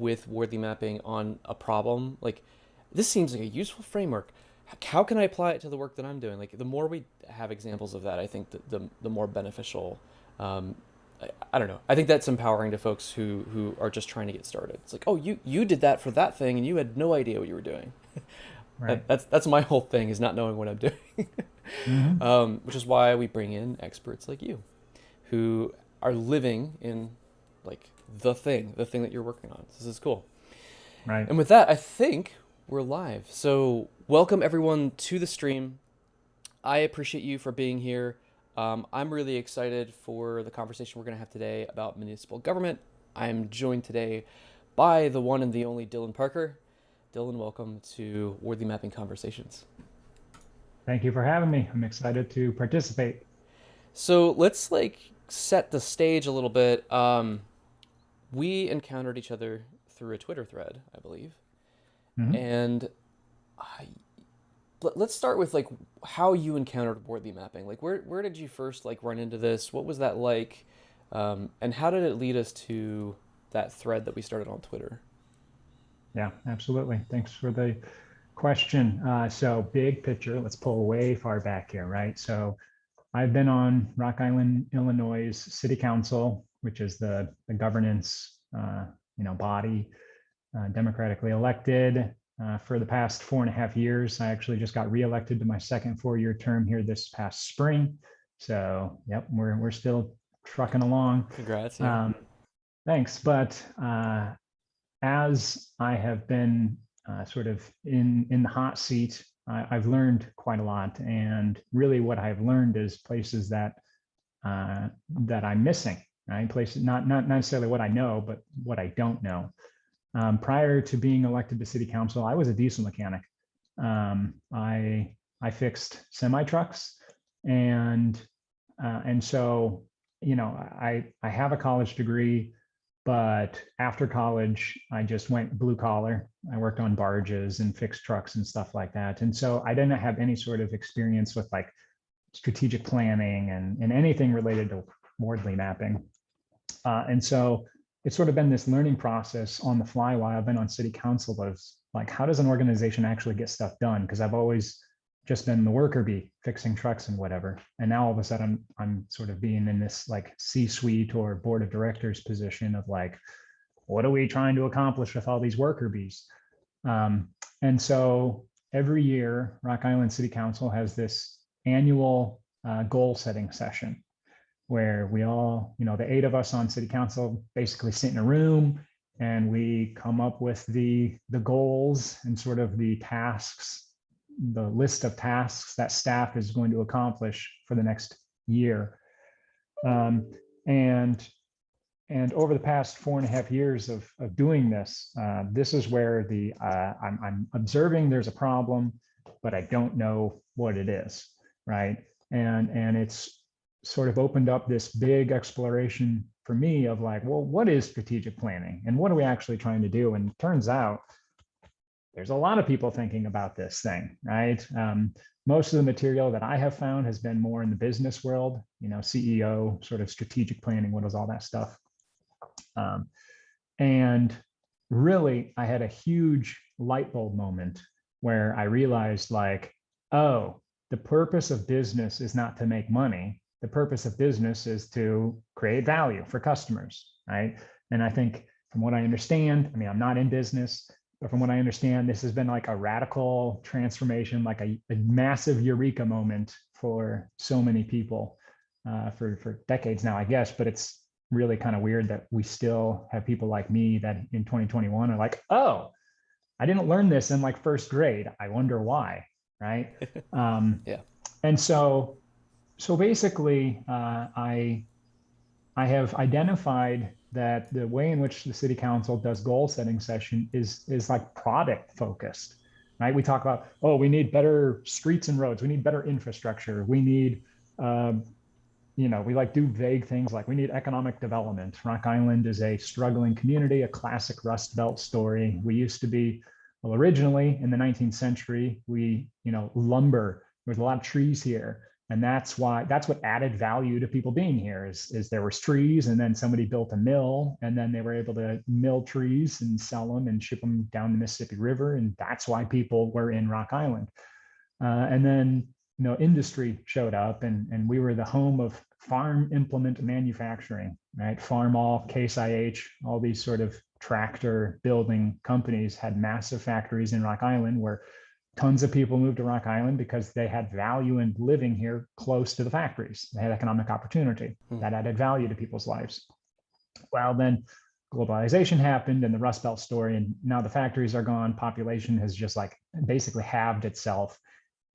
with Wardley mapping on a problem, like this seems like a useful framework. How can I apply it to the work that I'm doing? Like the more we have examples of that, I think the more beneficial. Um, I don't know. I think that's empowering to folks who are just trying to get started. It's like, oh, you did that for that thing, and you had no idea what you were doing. Right. That's my whole thing is not knowing what I'm doing, Hmm. which is why we bring in experts like you, who are living in like the thing that you're working on. So this is cool. Right. And with that, I think we're live. So welcome everyone to the stream. I appreciate you for being here. I'm really excited for the conversation we're going to have today about municipal government. I'm joined today by the one and the only Dylan Parker. Dylan, welcome to Worthy Mapping Conversations. Thank you for having me. I'm excited to participate. So let's like set the stage a little bit. We encountered each other through a Twitter thread, I believe, Hmm. and I, let's start with like how you encountered worthy mapping. Like where did you first like run into this? What was that like? And how did it lead us to that thread that we started on Twitter? Yeah, absolutely. Thanks for the question. So, big picture, let's pull way far back here, right? So, I've been on Rock Island, Illinois City Council, which is the governance, body, democratically elected. For the past 4.5 years, I actually just got reelected to my second 4-year term here this past spring. So, yep, we're still trucking along. Congrats, yeah. Um, Thanks. But as I have been sort of in the hot seat, I've learned quite a lot. And really, what I've learned is places that I'm missing. Right, places not necessarily what I know, but what I don't know. Prior to being elected to city council, I was a diesel mechanic. I fixed semi trucks, and so I have a college degree, but after college, I just went blue collar. I worked on barges and fixed trucks and stuff like that. And so I didn't have any sort of experience with like strategic planning and anything related to Wardley mapping. And so it's sort of been this learning process on the fly while I've been on city council of like, how does an organization actually get stuff done? Because I've always just been the worker bee fixing trucks and whatever. And now all of a sudden I'm sort of being in this like C-suite or board of directors position of like, what are we trying to accomplish with all these worker bees? Um, and so every year, Rock Island City Council has this annual goal setting session where we all, the 8 of us on city council basically sit in a room and we come up with the goals and sort of the tasks, the list of tasks that staff is going to accomplish for the next year. Um, and and over the past 4.5 years of doing this, this is where I'm observing there's a problem, but I don't know what it is, right? And it's sort of opened up this big exploration for me of like, well, what is strategic planning and what are we actually trying to do? And it turns out there's a lot of people thinking about this thing, right? Most of the material that I have found has been more in the business world, CEO, sort of strategic planning, what is all that stuff. Um, and really, I had a huge light bulb moment where I realized, like, oh, the purpose of business is not to make money. The purpose of business is to create value for customers, right? And I think from what I understand, I mean, I'm not in business, but from what I understand, this has been like a radical transformation, like a massive eureka moment for so many people for decades now, I guess. But it's really kind of weird that we still have people like me that in 2021 are like, oh, I didn't learn this in like first grade. I wonder why, right? Um, Yeah. and so basically, I have identified that the way in which the city council does goal setting session is like product focused, right? We talk about, oh, we need better streets and roads, we need better infrastructure, we need um, we like do vague things like we need economic development. Rock Island is a struggling community, a classic Rust Belt story. We used to be, well, originally in the 19th century, lumber, there was a lot of trees here. And that's what added value to people being here is there was trees, and then somebody built a mill, and then they were able to mill trees and sell them and ship them down the Mississippi River. And that's why people were in Rock Island. And then, industry showed up, and we were the home of farm implement manufacturing, right? Farmall, Case IH, all these sort of tractor building companies had massive factories in Rock Island, where tons of people moved to Rock Island because they had value in living here close to the factories. They had economic opportunity that added value to people's lives. Well, then globalization happened and the Rust Belt story, and now the factories are gone. Population has just like basically halved itself.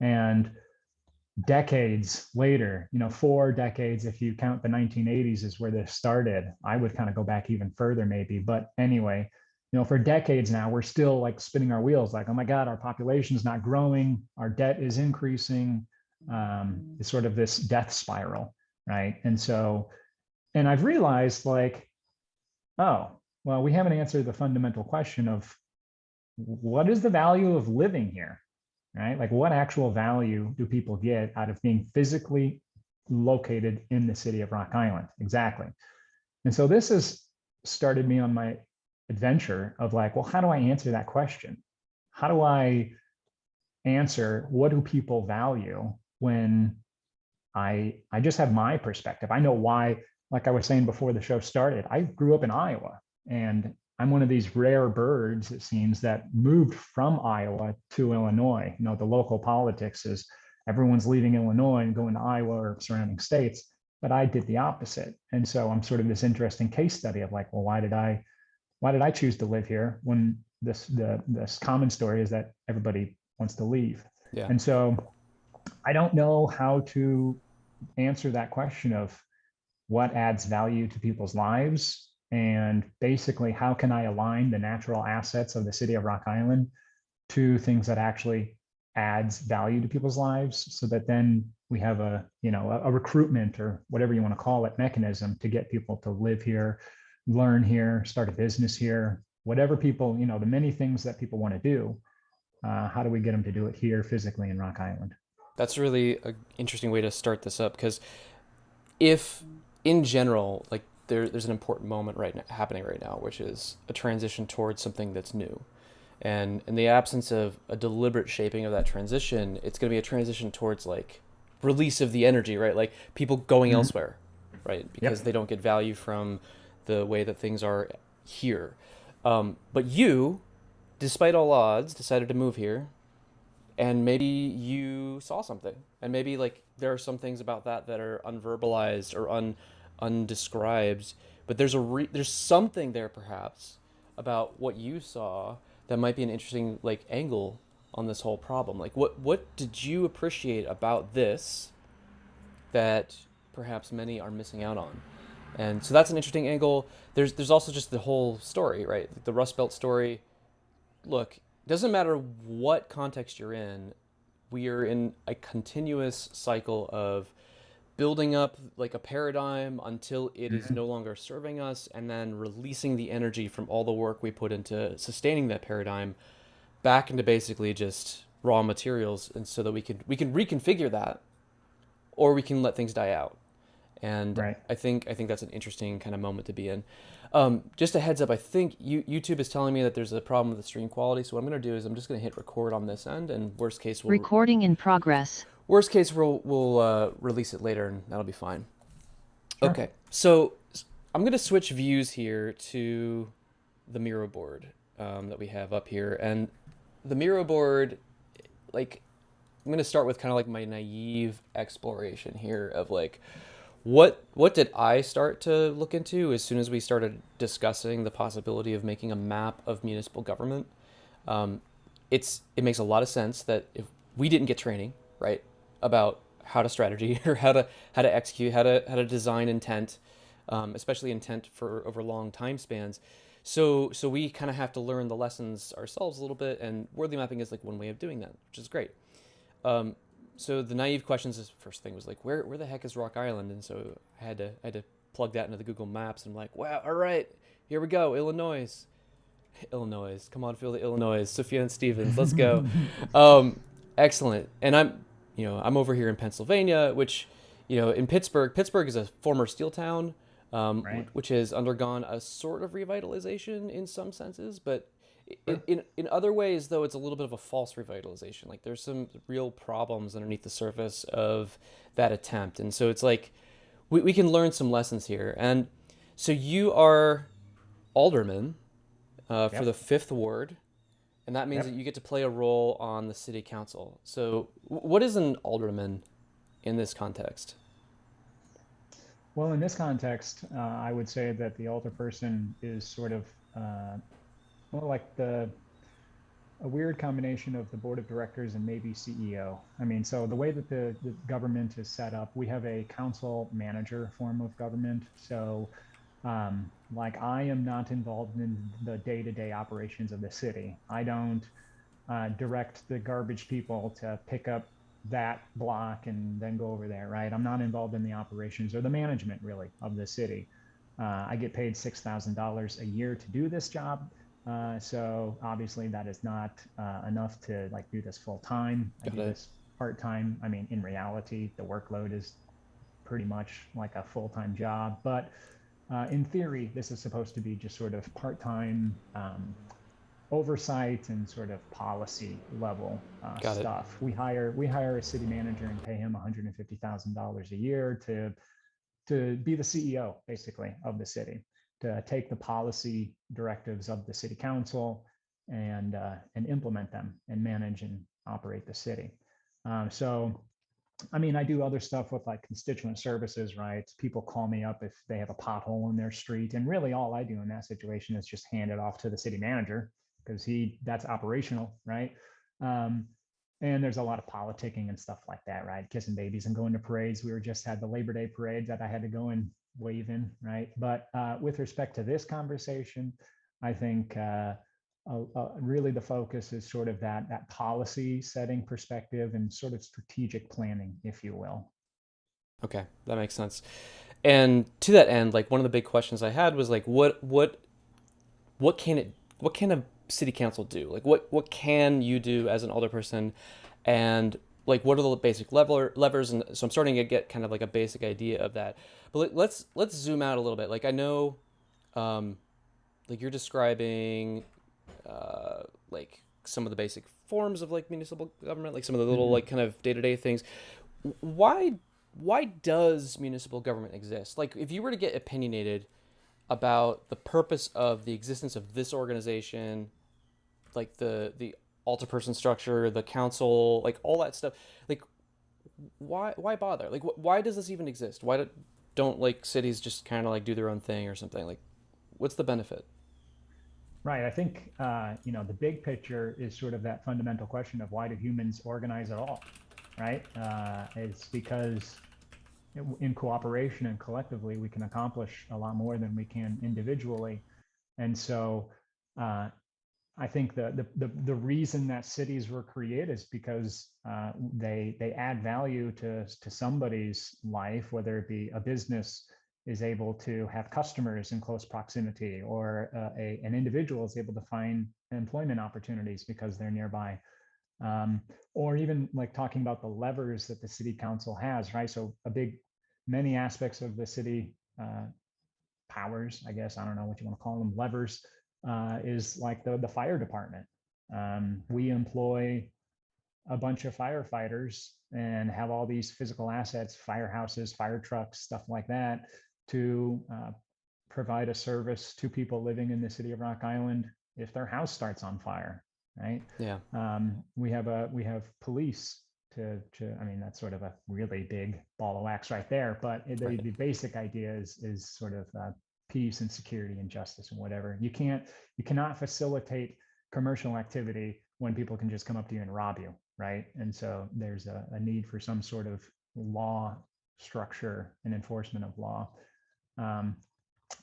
And decades later, 4 decades, if you count the 1980s is where this started. I would kind of go back even further maybe. But anyway, for decades now, we're still like spinning our wheels like, oh my God, our population is not growing. Our debt is increasing. It's sort of this death spiral, right? And I've realized like, oh, well, we haven't answered the fundamental question of what is the value of living here, right? Like what actual value do people get out of being physically located in the city of Rock Island? Exactly. And so this has started me on my adventure of like, well, how do I answer that question? How do I answer what do people value when I just have my perspective? I know why, like I was saying before the show started, I grew up in Iowa, and I'm one of these rare birds, it seems, that moved from Iowa to Illinois. The local politics is everyone's leaving Illinois and going to Iowa or surrounding states, but I did the opposite. And so I'm sort of this interesting case study of like, well, why did I choose to live here when this common story is that everybody wants to leave? Yeah. And so I don't know how to answer that question of what adds value to people's lives, and basically how can I align the natural assets of the city of Rock Island to things that actually adds value to people's lives, so that then we have a recruitment or whatever you want to call it mechanism to get people to live here, learn here, start a business here, whatever people, the many things that people want to do. How do we get them to do it here physically in Rock Island? That's really an interesting way to start this up, because if in general, like there's an important moment happening right now, which is a transition towards something that's new. And in the absence of a deliberate shaping of that transition, it's going to be a transition towards like release of the energy, right? Like people going elsewhere, right? Because they don't get value from the way that things are here. But you, despite all odds, decided to move here, and maybe you saw something, and maybe like there are some things about that are unverbalized or undescribed, but there's something there perhaps about what you saw that might be an interesting like angle on this whole problem. Like what did you appreciate about this that perhaps many are missing out on? And so that's an interesting angle. There's also just the whole story, right? The Rust Belt story. Look, it doesn't matter what context you're in, we are in a continuous cycle of building up like a paradigm until it is no longer serving us, and then releasing the energy from all the work we put into sustaining that paradigm back into basically just raw materials, and so that we can reconfigure that, or we can let things die out. And Right. I think that's an interesting kind of moment to be in. Just a heads up, I think YouTube is telling me that there's a problem with the stream quality. So what I'm going to do is I'm just going to hit record on this end, and Recording in progress. Worst case we'll release it later, and that'll be fine. Sure. Okay, so I'm going to switch views here to the Miro board that we have up here, and the Miro board, like I'm going to start with kind of like my naive exploration here of like what did I start to look into as soon as we started discussing the possibility of making a map of municipal government. It makes a lot of sense that if we didn't get training, right, about how to strategy or how to execute, how to design intent, especially intent for over long time spans. So we kind of have to learn the lessons ourselves a little bit, and Wordly mapping is like one way of doing that, which is great. So the naive questions, is first thing was like, where the heck is Rock Island? And so I had to plug that into the Google Maps, and I'm like, wow, all right, here we go, Illinois. Come on, feel the Illinois. Sophia and Stevens, let's go. Excellent. And I'm over here in Pennsylvania, which, in Pittsburgh is a former steel town, Right. which has undergone a sort of revitalization in some senses, but Sure. in other ways, though, it's a little bit of a false revitalization. Like there's some real problems underneath the surface of that attempt, and so it's like we can learn some lessons here. And so you are alderman for the Yep. fifth ward, and that means that Yep. you get to play a role on the city council. So, what is an alderman in this context? Well, in this context, I would say that the altar person is sort of well, like the a weird combination of the board of directors and maybe CEO. I mean, so the way that the government is set up, we have a council manager form of government. So, like, I am not involved in the day-to-day operations of the city. I don't direct the garbage people to pick up that block and then go over there, right? I'm not involved in the operations or the management really of the city. I get paid $6,000 a year to do this job. So obviously that is not enough to like do this full time. I Got do it. this part time. I mean, in reality, the workload is pretty much like a full time job, but in theory, this is supposed to be just sort of part time oversight and sort of policy level Got it. stuff. We hire a city manager and pay him $150,000 a year to be the CEO basically of the city, to take the policy directives of the city council and implement them and manage and operate the city. So I mean, I do other stuff with like constituent services, right? People call me up if they have a pothole in their street. And really all I do in that situation is just hand it off to the city manager because that's operational, right? Um, and there's a lot of politicking and stuff like that, right? Kissing babies and going to parades. We were just had the Labor Day parade that I had to go and wave in, right? But with respect to this conversation, I think really the focus is sort of that policy setting perspective and sort of strategic planning, if you will. Okay, that makes sense. And to that end, like one of the big questions I had was like, what can it what can a city council do? Like, what can you do as an alderperson, and like what are the basic levers? And so I'm starting to get kind of like a basic idea of that. But let's zoom out a little bit. Like I know, um, like you're describing like some of the basic forms of like municipal government, like some of the little Mhm. like kind of day-to-day things. Why why does municipal government exist? Like if you were to get opinionated about the purpose of the existence of this organization, like the altar person structure, the council, like all that stuff, like why bother? Like why does this even exist? Don't like cities just kind of like do their own thing or something? Like what's the benefit? Right. I think the big picture is sort of that fundamental question of why do humans organize at all, right? It's because in cooperation and collectively we can accomplish a lot more than we can individually. And so uh, I think the reason that cities were created is because they add value to somebody's life, whether it be a business is able to have customers in close proximity, or an individual is able to find employment opportunities because they're nearby, um, or even like talking about the levers that the city council has, right? So many aspects of the city powers, I guess, I don't know what you want to call them, levers, is like the fire department. We employ a bunch of firefighters and have all these physical assets, firehouses, fire trucks, stuff like that, to provide a service to people living in the city of Rock Island if their house starts on fire, right? Yeah. We have police I mean, that's sort of a really big ball of wax right there, but the, Right. the basic idea is sort of peace and security and justice and whatever. You cannot facilitate commercial activity when people can just come up to you and rob you, right? And so there's a need for some sort of law structure and enforcement of law. um,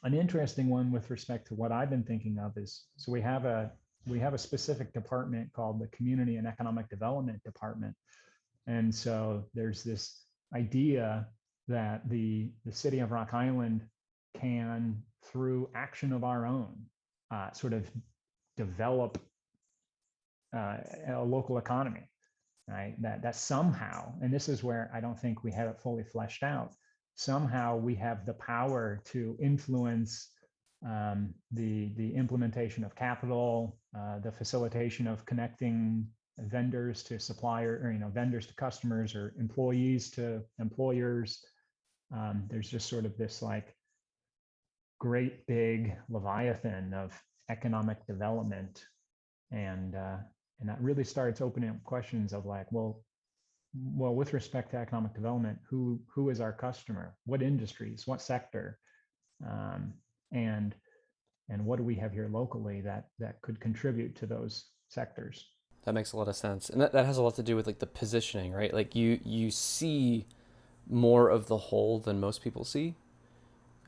an interesting one with respect to what I've been thinking of is, so we have a specific department called the Community and Economic Development Department. And so there's this idea that the city of Rock Island can, through action of our own, sort of develop a local economy. right? That somehow, and this is where I don't think we have it fully fleshed out, somehow we have the power to influence the implementation of capital, the facilitation of connecting vendors to supplier, or vendors to customers, or employees to employers. There's just sort of this like great big leviathan of economic development, and that really starts opening up questions of like, well, with respect to economic development, who is our customer? What industries? What sector? Um, and and what do we have here locally that could contribute to those sectors? That makes a lot of sense, and that has a lot to do with like the positioning, right? Like you see more of the whole than most people see.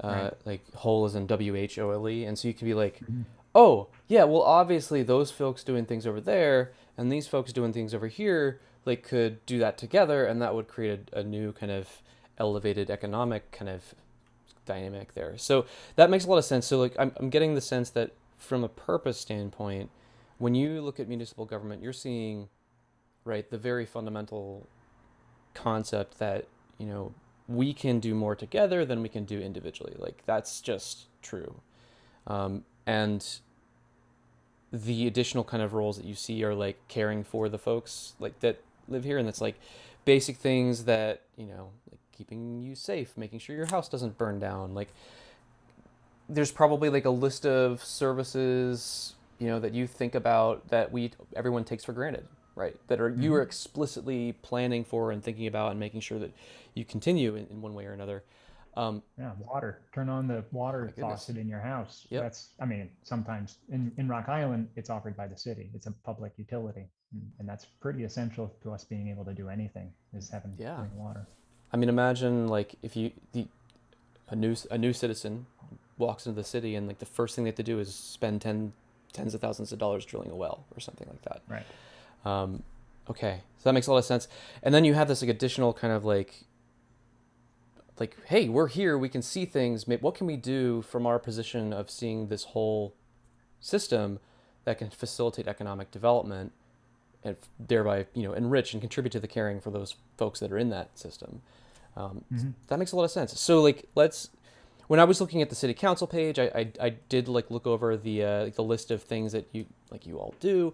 Right. Like whole is in WHOLE, and so you can be like, Mhm. oh yeah, well obviously those folks doing things over there and these folks doing things over here like could do that together, and that would create a new kind of elevated economic kind of dynamic there. So that makes a lot of sense. So like I'm getting the sense that from a purpose standpoint, when you look at municipal government, you're seeing right the very fundamental concept that we can do more together than we can do individually. Like that's just true. And the additional kind of roles that you see are like caring for the folks like that live here, and that's like basic things that like keeping you safe, making sure your house doesn't burn down. Like there's probably like a list of services that you think about that everyone takes for granted, right? That are you are Mhm. explicitly planning for and thinking about and making sure that you continue in one way or another. Yeah, water. Turn on the Oh my water goodness. faucet in your house. Yep. That's, I mean, sometimes in Rock Island, it's offered by the city. It's a public utility, and that's pretty essential to us being able to do anything, is having Yeah. clean water. I mean, imagine like if a new citizen walks into the city and like the first thing they have to do is spend tens of thousands of dollars drilling a well or something like that. Right. Um, okay, so that makes a lot of sense. And then you have this like additional kind of like hey, we're here, we can see things. What can we do from our position of seeing this whole system that can facilitate economic development and thereby enrich and contribute to the caring for those folks that are in that system. Hmm. That makes a lot of sense. So like let's when I was looking at the city council page, I did like look over the list of things that you all do,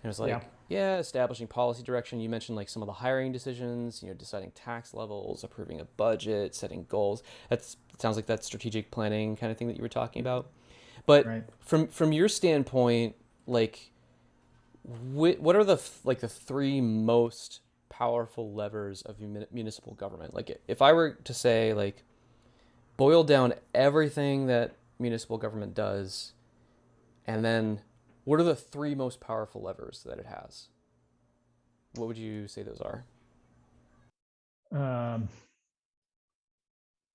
and it was Yeah. like yeah, establishing policy direction. You mentioned like some of the hiring decisions, deciding tax levels, approving a budget, setting goals. It sounds like that strategic planning kind of thing that you were talking about. But Right. from your standpoint, like what are the three most powerful levers of municipal government? Like if I were to say like boil down everything that municipal government does, and then what are the three most powerful levers that it has? What would you say those are? Um,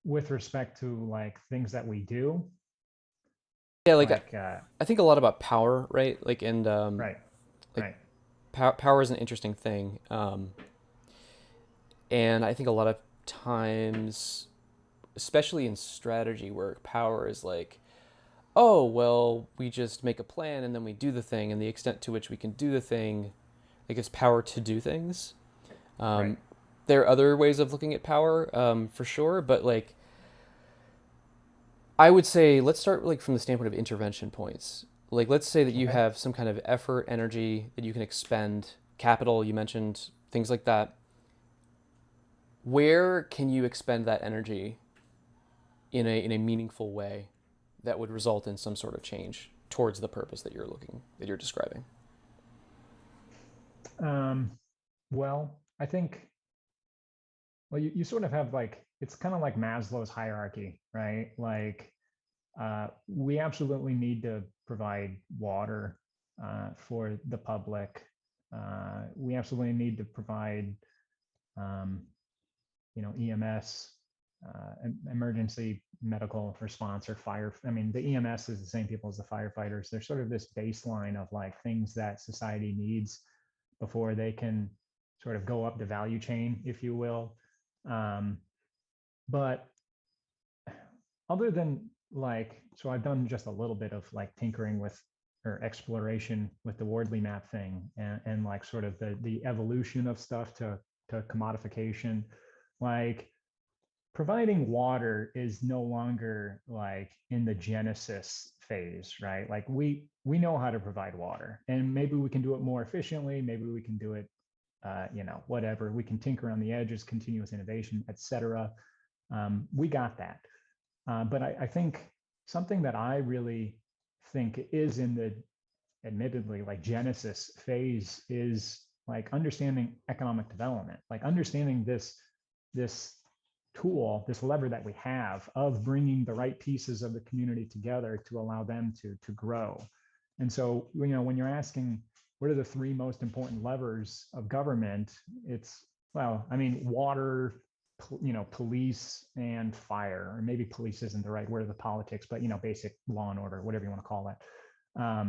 with respect to like things that we do, Yeah, like like I think a lot about power, right? Like and right, like right. power is an interesting thing, and I think a lot of times, especially in strategy work, power is like, oh well, we just make a plan and then we do the thing, and the extent to which we can do the thing, like it's power to do things. Right. Um, there are other ways of looking at power, for sure, but like I would say, let's start like from the standpoint of intervention points. Like, let's say that you Okay. have some kind of effort, energy that you can expend, capital. You mentioned things like that. Where can you expend that energy in a meaningful way that would result in some sort of change towards the purpose that you're describing? Um, well, I think, well, you sort of have like, it's kind of like Maslow's hierarchy, right? Like, we absolutely need to provide water for the public. We absolutely need to provide, um, EMS, emergency medical response, or fire. I mean, the EMS is the same people as the firefighters. There's sort of this baseline of like things that society needs before they can sort of go up the value chain, if you will. Um, but other than like, so I've done just a little bit of like tinkering with or exploration with the Wardley map thing, and like sort of the evolution of stuff to commodification. Like providing water is no longer like in the genesis phase, right? Like we know how to provide water, and maybe we can do it more efficiently. Maybe we can do it, whatever. We can tinker on the edges, continuous innovation, etc. We got that. But I think something that I really think is in the admittedly like genesis phase is like understanding economic development, like understanding this tool, this lever that we have of bringing the right pieces of the community together to allow them to grow. And so, when you're asking what are the three most important levers of government, it's, well, I mean, water, police and fire, or maybe police isn't the right word of the politics, but basic law and order, whatever you want to call that. I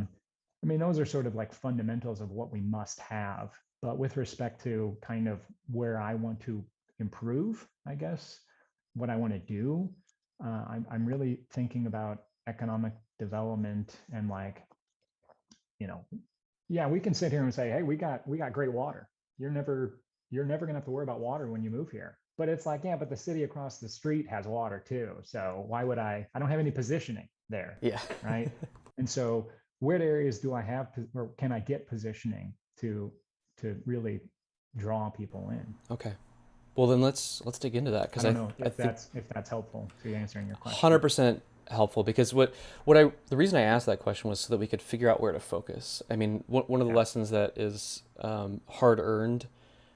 mean, those are sort of like fundamentals of what we must have. But with respect to kind of where I want to improve, I guess, what I want to do, I'm really thinking about economic development and like, yeah, we can sit here and say, hey, we got great water. You're never gonna have to worry about water when you move here. But it's like, yeah, but the city across the street has water too. So why would I don't have any positioning there. Yeah. Right. And so what areas do I have, or can I get positioning to really draw people in? Okay. Well, then let's dig into that, because I don't know if that's helpful to answering your question. 100% helpful, because the reason I asked that question was so that we could figure out where to focus. I mean, one of the lessons that is hard earned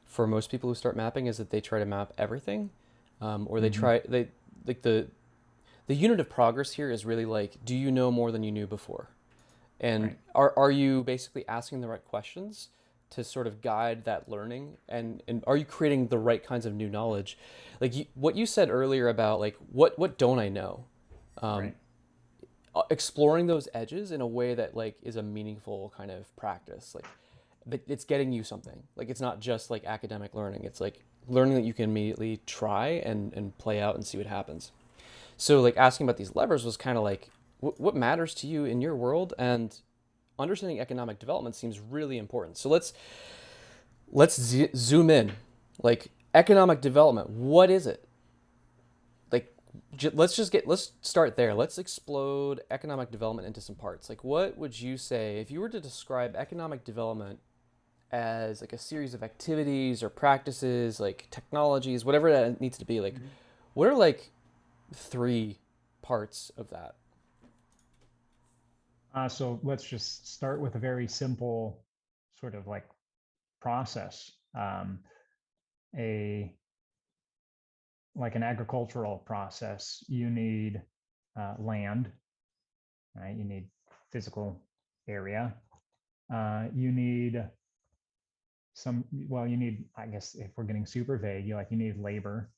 for most people who start mapping is that they try to map everything, or they like the unit of progress here is really like, do you know more than you knew before? And are you basically asking the right questions to sort of guide that learning, and are you creating the right kinds of new knowledge? Like what you said earlier about like, what don't I know? Exploring those edges in a way that like is a meaningful kind of practice, like it's getting you something. Like it's not just like academic learning, it's like learning that you can immediately try and play out and see what happens. So like asking about these levers was kind of like, what matters to you in your world, and understanding economic development seems really important. So let's zoom in. Like economic development, what is it? Like let's start there. Let's explode economic development into some parts. Like what would you say if you were to describe economic development as like a series of activities or practices, like technologies, whatever that needs to be? Like what are like 3 parts of that? So let's just start with a very simple sort of like process. Like an agricultural process, you need land, right? You need physical area. You need you need, I guess, if we're getting super vague, you need labor.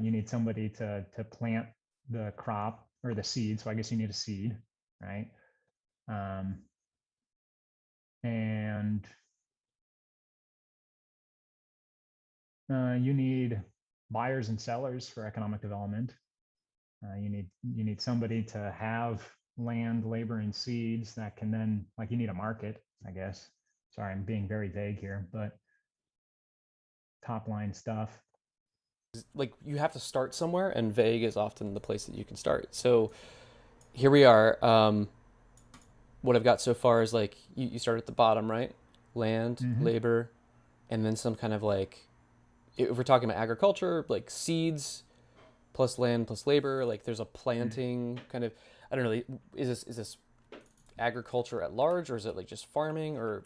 You need somebody to plant the crop or the seed. So I guess you need a seed, right? And you need buyers and sellers for economic development. You need somebody to have land, labor, and seeds that can then, like, you need a market, I guess. Sorry, I'm being very vague here, but top line stuff. Like you have to start somewhere, and vague is often the place that you can start. So here we are. What I've got so far is like you start at the bottom, right? Land, labor, and then some kind of like, if we're talking about agriculture, like seeds plus land plus labor, like there's a planting kind of, I don't know, is this agriculture at large, or is it like just farming, or?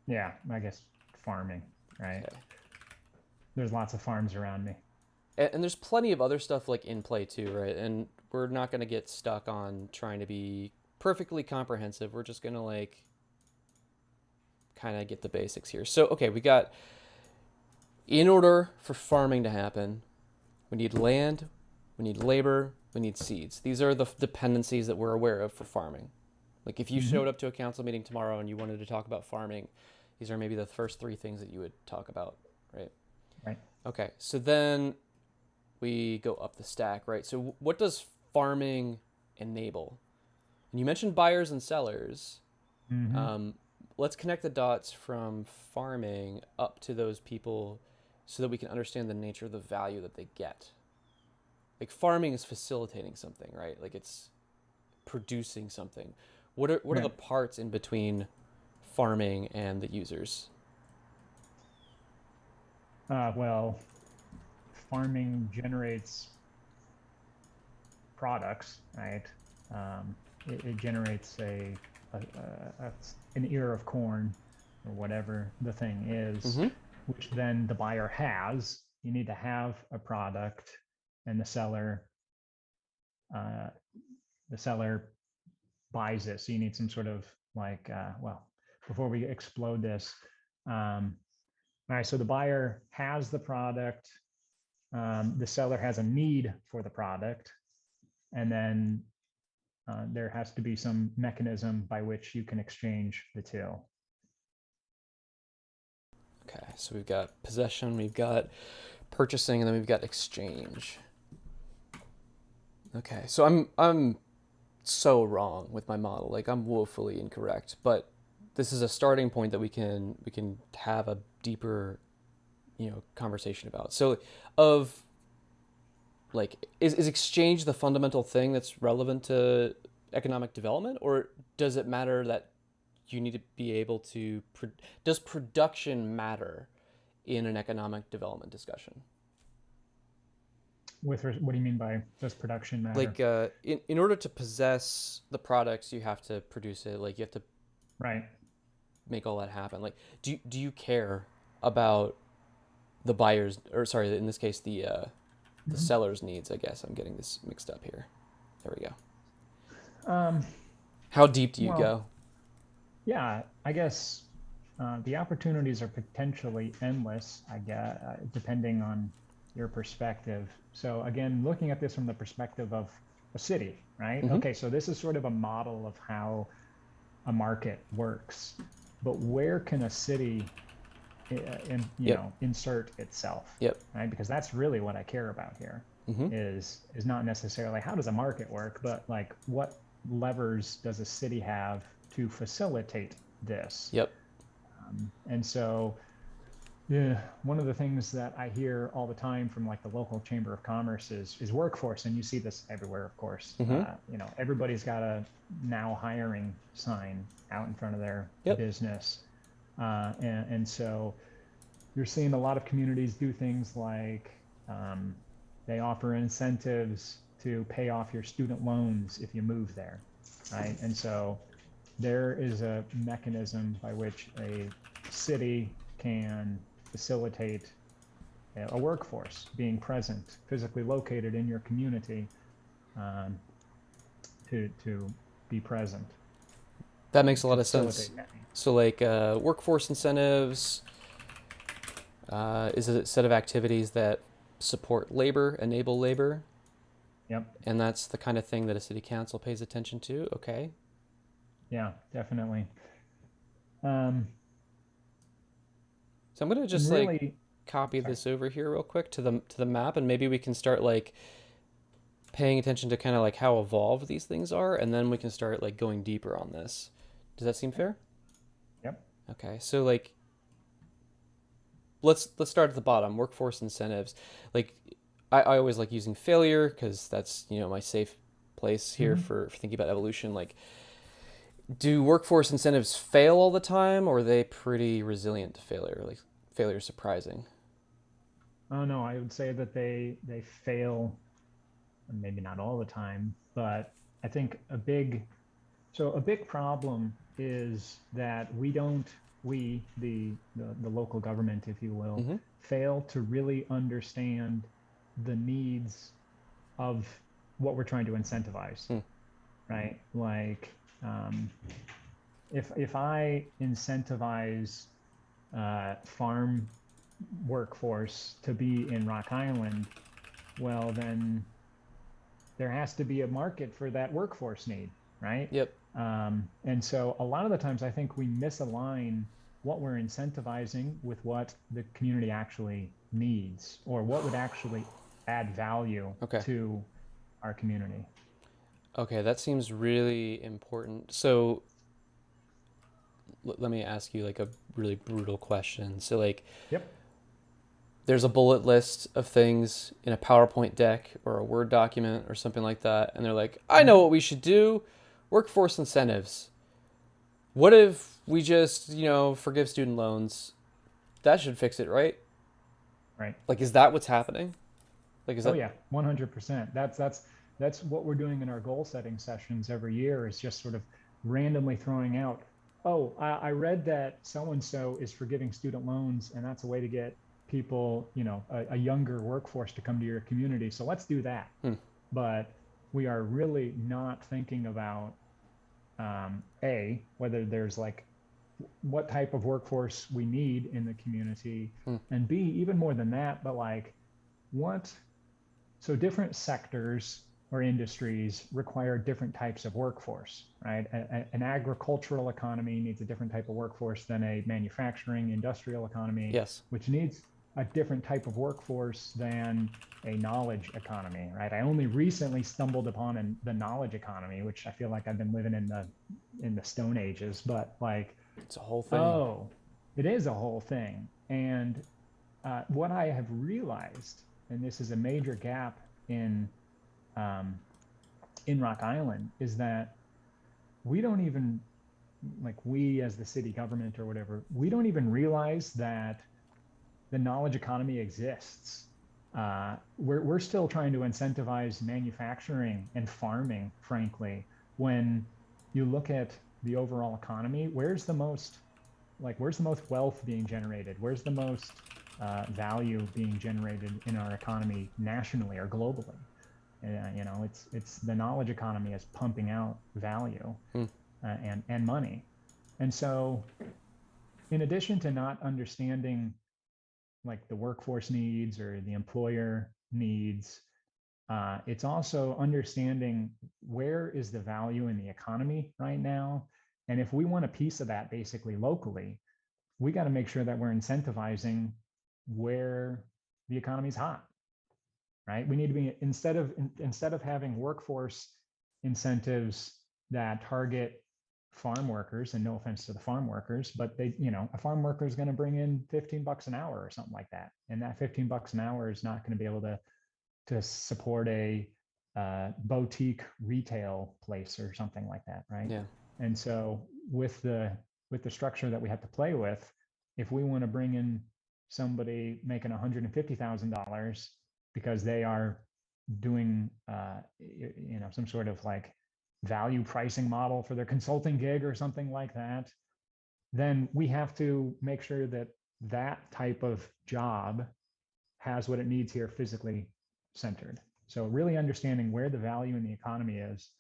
Yeah, I guess farming, right? Okay. There's lots of farms around me. And there's plenty of other stuff like in play too, right? And we're not going to get stuck on trying to be perfectly comprehensive. We're just going to like kind of get the basics here. So, okay, we got, in order for farming to happen, we need land, we need labor, we need seeds. These are the dependencies that we're aware of for farming. Like if you showed up to a council meeting tomorrow and you wanted to talk about farming, these are maybe the first 3 things that you would talk about, right? Right. Okay, so then we go up the stack, right? So what does farming enable? And you mentioned buyers and sellers. Hmm. Let's connect the dots from farming up to those people so that we can understand the nature of the value that they get. Like farming is facilitating something, right? Like it's producing something. What are the Right. parts in between farming and the users? Well, farming generates products, right? It generates an ear of corn or whatever the thing is, Mm-hmm. which then the buyer has. You need to have a product, and uh, the seller buys it. So you need some sort of like, well, before we explode this, all right. So the buyer has the product. The seller has a need for the product, and then there has to be some mechanism by which you can exchange the two. Okay, so we've got possession, we've got purchasing, and then we've got exchange. Okay, so I'm so wrong with my model. Like I'm woefully incorrect, but this is a starting point that we can have a deeper, conversation about. So of like is exchange the fundamental thing that's relevant to economic development, or does it matter that you need to be able to does production matter in an economic development discussion? What do you mean by does production matter? Like in order to possess the products, you have to produce it. Like you have to Right. make all that happen. Like do you care about the buyers, or sorry, in this case the Mhm. seller's needs? I guess I'm getting this mixed up here. There we go. Um, How deep do you well, go? yeah, I guess the opportunities are potentially endless, I guess, depending on your perspective. So again, looking at this from the perspective of a city, right? Mm-hmm. Okay, so this is sort of a model of how a market works, but where can a city Yep. insert itself, Yep. right? Because that's really what I care about here, Mm-hmm. is not necessarily how does a market work, but like what levers does a city have to facilitate this. Yep. And so, yeah, one of the things that I hear all the time from like the local chamber of commerce is workforce, and you see this everywhere, of course. Mm-hmm. Everybody's got a now hiring sign out in front of their Yep. business, and so you're seeing a lot of communities do things like um, they offer incentives to pay off your student loans if you move there, right? And so there is a mechanism by which a city can facilitate a workforce being present, physically located in your community, um, to be present, That makes a to lot of sense. facilitate that need. So like workforce incentives is a set of activities that support labor, enable labor, Yep. and that's the kind of thing that a city council pays attention to. Okay. Yeah, definitely. Um, So I'm gonna and just like really, copy sorry. this over here real quick to the map, and maybe we can start like paying attention to kind of like how evolved these things are, and then we can start like going deeper on this. Does that seem Yep. fair? Yep. Okay. So like let's start at the bottom. Workforce incentives. Like I always like using failure because that's my safe place here Mm-hmm. for thinking about evolution. Like, do workforce incentives fail all the time, or are they pretty resilient to failure? Like, failure is surprising. Oh no, I would say that they fail, maybe not all the time, but I think a big problem is that we, the local government, if you will, Mm-hmm. fail to really understand the needs of what we're trying to incentivize, Hmm. right? Like, um, if I incentivize farm workforce to be in Rock Island, well, then there has to be a market for that workforce need, right? Yep. And so a lot of the times I think we misalign what we're incentivizing with what the community actually needs or what would actually add value Okay. to our community. Okay, that seems really important. So let me ask you like a really brutal question. So like, Yep. there's a bullet list of things in a PowerPoint deck or a Word document or something like that, and they're like, I know Mhm. what we should do: workforce incentives. What if we just, forgive student loans? That should fix it, right? Right. Like, is that what's happening? Like, is Oh that yeah, 100%. That's what we're doing in our goal setting sessions every year, is just sort of randomly throwing out, oh, I read that so and so is forgiving student loans, and that's a way to get people, a younger workforce to come to your community. So let's do that. hmm, But we are really not thinking about whether there's like what type of workforce we need in the community, hmm, and B, even more than that, but like what so different sectors or industries require different types of workforce, right? An agricultural economy needs a different type of workforce than a manufacturing industrial economy, yes. which needs a different type of workforce than a knowledge economy, right? I only recently stumbled upon the knowledge economy, which I feel like I've been living in the Stone Ages, but like, It's a whole thing. oh, it is a whole thing. And what I have realized, and this is a major gap in um, in Rock Island, is that we don't even like we as the city government or whatever, we don't even realize that the knowledge economy exists. We're still trying to incentivize manufacturing and farming, frankly. When you look at the overall economy, where's the most wealth being generated? Where's the most value being generated in our economy nationally or globally? It's the knowledge economy is pumping out value Hmm. and money. And so, in addition to not understanding like the workforce needs or the employer needs, it's also understanding where is the value in the economy right now. And if we want a piece of that basically locally, we got to make sure that we're incentivizing where the economy's hot, right? We need to be instead of having workforce incentives that target farm workers, and no offense to the farm workers, but a farm worker is going to bring in $15 an hour or something like that, and that $15 an hour is not going to be able to support a boutique retail place or something like that, right? Yeah. And so with the structure that we have to play with, if we want to bring in somebody making $150,000 because they are doing some sort of like value pricing model for their consulting gig or something like that, then we have to make sure that that type of job has what it needs here physically centered. So really understanding where the value in the economy is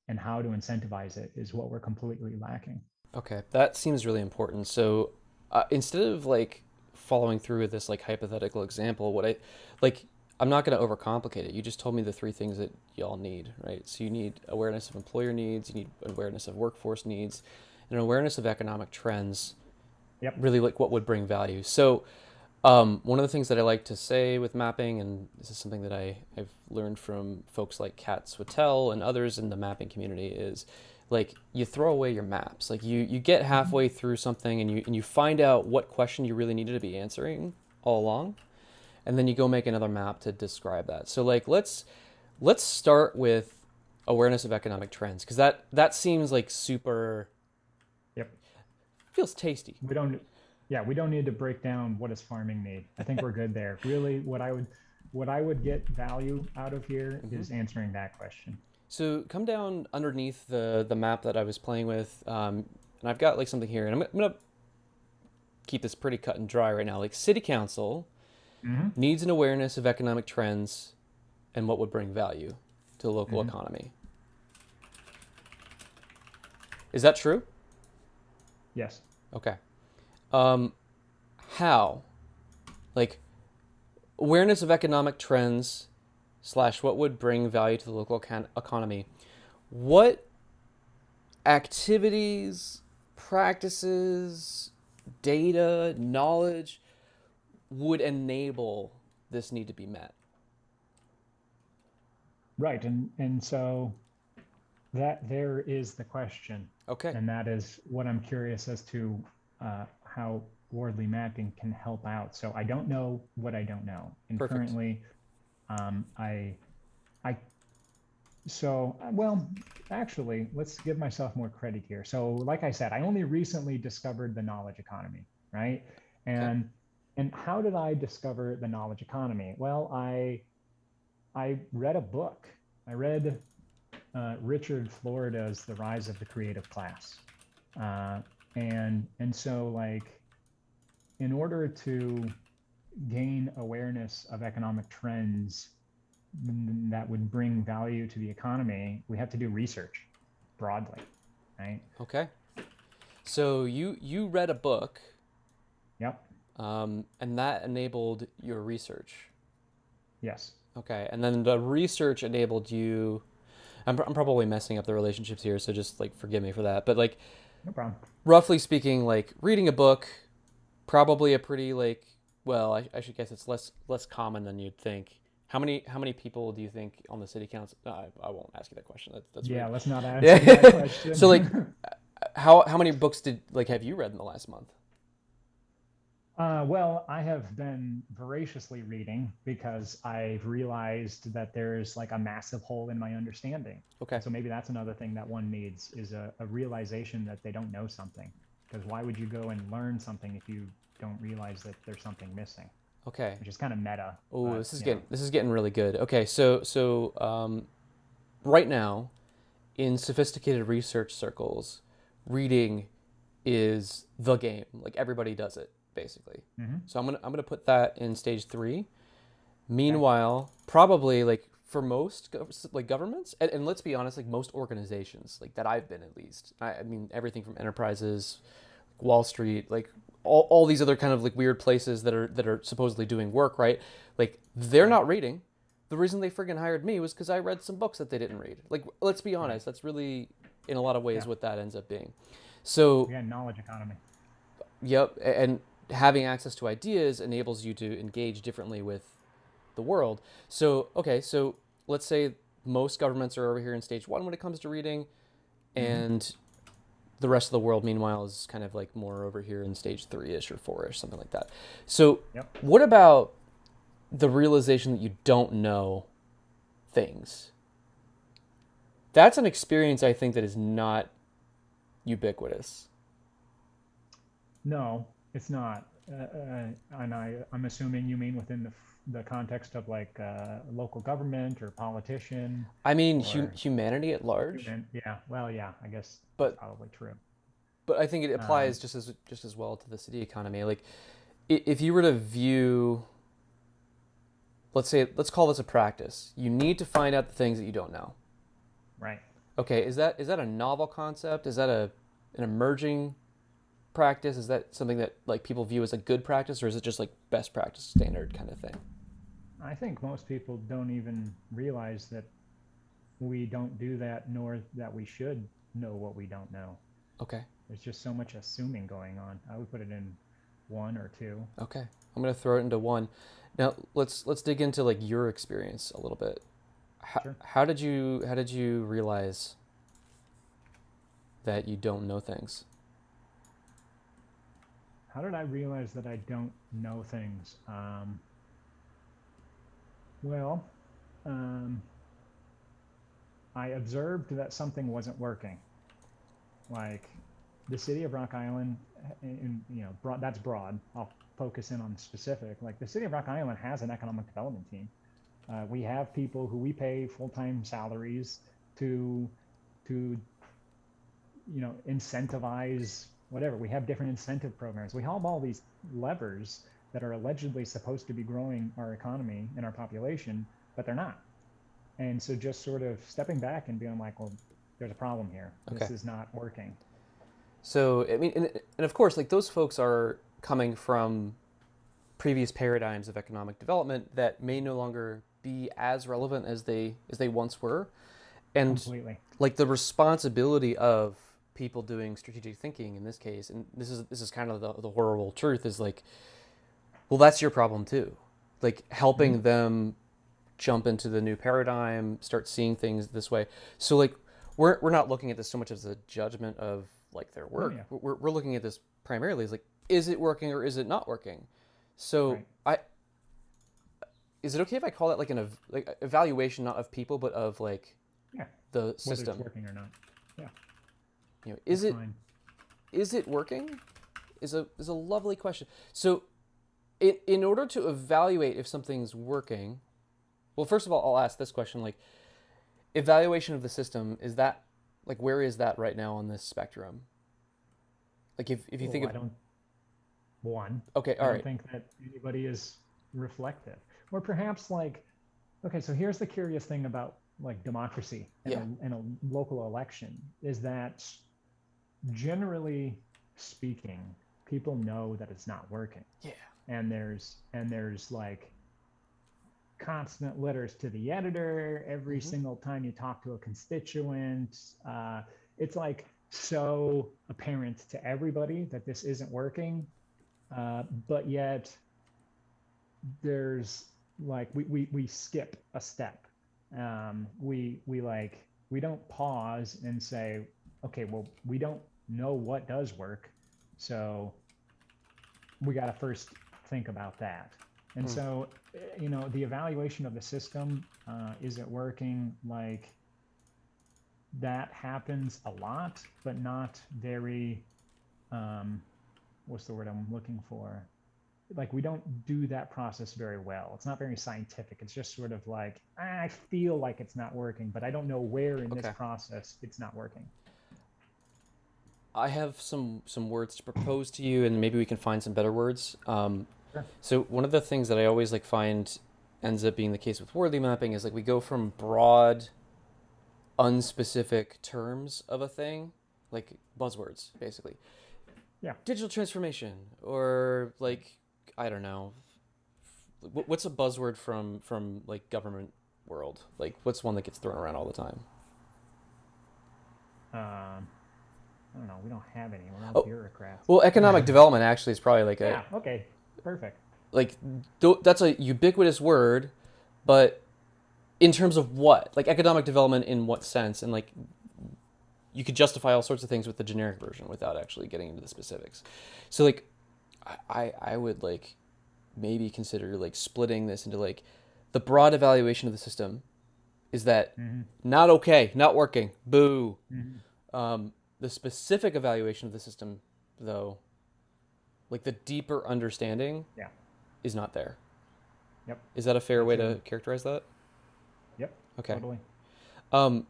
and how to incentivize it is what we're completely lacking. Okay, that seems really important. So instead of like following through with this like hypothetical example, like, I'm not going to overcomplicate it. You just told me the three things that y'all need, right? So you need awareness of employer needs, you need awareness of workforce needs, and awareness of economic trends, Yep. really like what would bring value. So one of the things that I like to say with mapping, and this is something that I've learned from folks like Kat Swattel and others in the mapping community, is like you throw away your maps. Like you get Mhm. halfway through something and you find out what question you really needed to be answering all along, and then you go make another map to describe that. So like let's start with awareness of economic trends, because that seems like super Yep. feels tasty. We don't, yeah, we don't need to break down what does farming need. I think we're good there. Really, what I would get value out of here Hmm. is answering that question. So come down underneath the map that I was playing with, and I've got like something here, and I'm gonna keep this pretty cut and dry right now. Like city council Hmm. needs an awareness of economic trends and what would bring value to the local Hmm. economy. Is that true? Yes. Okay. Um, how? Like awareness of economic trends slash what would bring value to the local economy. What activities, practices, data, knowledge would enable this need to be met? Right. And so that there is the question. Okay. And that is what I'm curious as to how Wardley mapping can help out. So I don't know what I don't know. And Perfect. currently, I well, actually, let's give myself more credit here. So, like I said, I only recently discovered the knowledge economy, right? Okay. And how did I discover the knowledge economy? Well, I read a book. I read Richard Florida's The Rise of the Creative Class, and so like in order to gain awareness of economic trends that would bring value to the economy, we have to do research broadly, right? Okay. So you read a book, Yep. and that enabled your research. Yes. Okay, and then the research enabled you. I'm probably messing up the relationships here, so just like forgive me for that. But like No problem. roughly speaking, like reading a book, probably a pretty like well, I should guess it's less common than you'd think. How many people do you think on the city council? I won't ask you that question. That's Yeah, rude. let's not answer that Yeah. So like, question. how many books did like have you read in the last month? Well, I have been voraciously reading because I've realized that there's like a massive hole in my understanding. Okay. And so maybe that's another thing that one needs is a realization that they don't know something. Because why would you go and learn something if you don't realize that there's something missing? Okay. Which is kind of meta, Oh, but you know, this is getting really good. Okay, so right now in sophisticated research circles, reading is the game. Like everybody does it basically. hmm. So I'm gonna put that in stage three. Okay. Meanwhile, probably like for most like governments, and let's be honest, like most organizations, like that I've been at least. I mean everything from enterprises, Wall Street, like all these other kind of like weird places that are supposedly doing work, right? Like they're Right. not reading. The reason they friggin' hired me was because I read some books that they didn't read. Like let's be Right. honest, that's really in a lot of ways Yeah. what that ends up being. So Again, knowledge economy. yep, and having access to ideas enables you to engage differently with the world. So okay, so let's say most governments are over here in stage one when it comes to reading, Hmm. and the rest of the world, meanwhile, is kind of like more over here in stage three-ish or four-ish, something like that. So, Yep. what about the realization that you don't know things? That's an experience I think that is not ubiquitous. No, it's not. And I'm assuming you mean within the context of like local government or politician I mean, or humanity at large, human. Yeah, well, yeah, I guess that's but probably true. I think it Um, applies just as well to the city economy. Like, if you were to view, let's call this a practice. You need to find out the things that you don't know. right. Okay, is that a novel concept? Is that an emerging practice? Is that something that like people view as a good practice, or is it just like best practice standard kind of thing? I think most people don't even realize that we don't do that, nor that we should know what we don't know. Okay, There's just so much assuming going on. I would put it in one or two. okay. I'm gonna throw it into one. Now let's dig into like your experience a little bit. Sure. How did you realize that you don't know things? How did I realize that I don't know things? Well, um, I observed that something wasn't working. Like the city of Rock Island, and you know, that's broad. I'll focus in on specific. Like the city of Rock Island has an economic development team. We have people who we pay full-time salaries to to incentivize whatever. We have different incentive programs. We have all these levers that are allegedly supposed to be growing our economy and our population, but they're not. And so just sort of stepping back and being like, well, there's a problem here. Okay. This is not working. So I mean, and of course, like those folks are coming from previous paradigms of economic development that may no longer be as relevant as they once were, and Completely. like the responsibility of people doing strategic thinking in this case, and this is kind of the horrible truth is like, well, that's your problem too, like Mm-hmm. helping them jump into the new paradigm, start seeing things this way. So like, we're not looking at this so much as a judgment of like their Oh, work. yeah. We're looking at this primarily as like, is it working or is it not working? So Right. is it okay if I call that like like evaluation, not of people, but of like Yeah. the Whether it's system? working or not. Yeah. You know, That's fine. is it working? Is a lovely question. So in order to evaluate if something's working, well, first of all, I'll ask this question: like, evaluation of the system, is that like, where is that right now on this spectrum? Like, if you think Well, of, I all don't right, think that anybody is reflective. Or perhaps like, okay, so here's the curious thing about like democracy yeah, and a local election is that generally speaking, people know that it's not working. yeah, And there's like constant letters to the editor every hmm, single time you talk to a constituent. It's like so apparent to everybody that this isn't working, but yet there's like we skip a step. We don't pause and say, okay, well, we don't know what does work, so we got to first think about that. And mm, so, the evaluation of the system, is it working? Like that happens a lot, but not very, what's the word I'm looking for? Like we don't do that process very well. It's not very scientific. It's just sort of like, I feel like it's not working, but I don't know where in this okay. process it's not working. I have some words to propose to you, and maybe we can find some better words. Sure. So one of the things that I always like find ends up being the case with Wardley mapping is like we go from broad, unspecific terms of a thing, like buzzwords, basically. Yeah. Digital transformation, or like, I don't know, what's a buzzword from like government world? Like, what's one that gets thrown around all the time? Um, I don't know. We don't have any. We're all Oh, bureaucrats. well, economic development actually is probably like a Yeah. Okay. Perfect. like that's a ubiquitous word, but in terms of what? Like economic development in what sense? And like you could justify all sorts of things with the generic version without actually getting into the specifics. So like I would like maybe consider like splitting this into like the broad evaluation of the system is that Mm-hmm. not okay, not working, boo. Mm-hmm. The specific evaluation of the system, though, like the deeper understanding, Yeah. is not there. Yep. Is that a fair That's way a to characterize that? Yep. Okay. Totally. Um,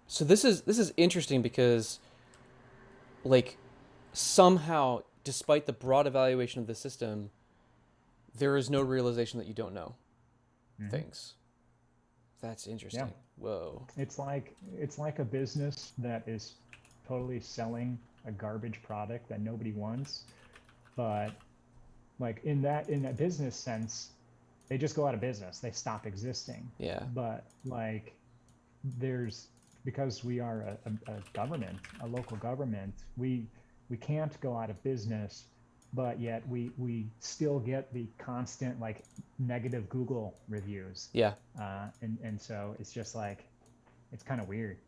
so this is interesting because like somehow, despite the broad evaluation of the system, there is no realization that you don't know Mm-hmm. things. That's Yeah. interesting. Whoa. It's like a business that is totally selling a garbage product that nobody wants, but like in that business sense, they just go out of business. They stop existing. Yeah. But like there's because we are a government, a local government, we can't go out of business, but yet we still get the constant like negative Google reviews, Yeah. and so it's just like it's kind of weird.